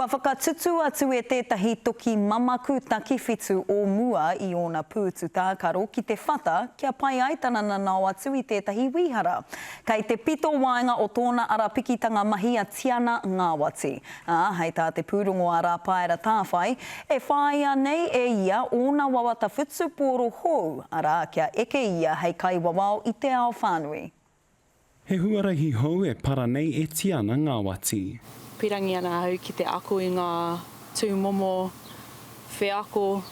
Kua whakatutu atu e tētahi toki mamaku takiwhitu o mua I ōna pūtu tākaro ki te whata kia pai aitana nanau atu I tētahi wihara. Kei te pito waenga o tōna ara pikitanga mahi a Tiana Ngāwati. Hei tā te pūrongo ara paera tāwhai, e whāia nei e ia ōna wawata whutuporo hou, ara kia eke ia hei kai wawao I te ao whānui. He huarahi hou e para nei e Tiana Ngāwati. Pirangi ana au ki te ako I ngā tūmomo wheako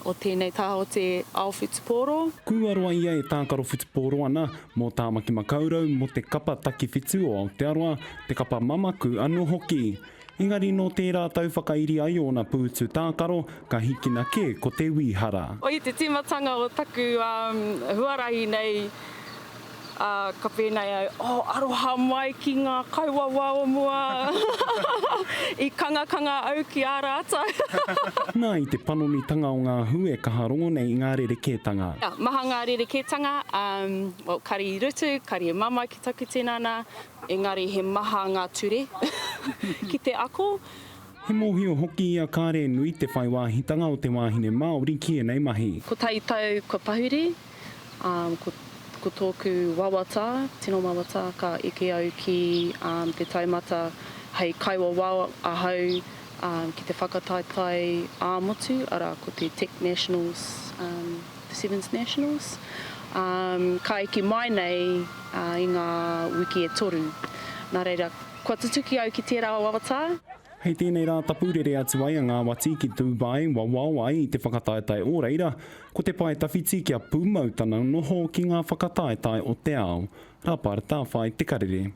o tēnei taha o te ao whutuporo. Kuaroa ia e tākaro whutuporo ana mō tā maki makaurau mo te kapa takiwhitu o Aotearoa, te kapa mamaku anō hoki. Engari no tērā tau whakairi ai o na pūtu tākaro, ka hikina ke ko te wihara. O I te timatanga o taku huarahi nei, ka pēnei au, aroha mai ki ngā kaiwawa o mua, I kangakanga au ki a rātou. Nā I te panomitanga o ngā hu e kaha rongo nei I ngā rerekētanga. Maha ngā rerekētanga, kari I rutu, kari e mama ki taku tinana, engari he maha ngā ture ki te ako. He mōhio hoki ia kāre nui te whaiwāhitanga o te wāhine Māori ki e nei mahi. Ko tai tau ko pahuri, ko tōku wawata, tino wawata ka eke au ki te taumata hei kaiwawa ahau ki te whakataitai āmotu, ara ko te Tech Nationals, the Sevens Nationals. Ka eke mai nei I ngā wiki e toru. Nā reira, kua tutuki au ki tērā wawata. Hei tēnei rā tapurere atu ai a Ngāwati ki Dubai, wawao ai I te whakataetai o reira, ko te pae tawhiti kia pūmautana noho ki ngā whakataetai o te ao. Rā pāra tāwhai te karere.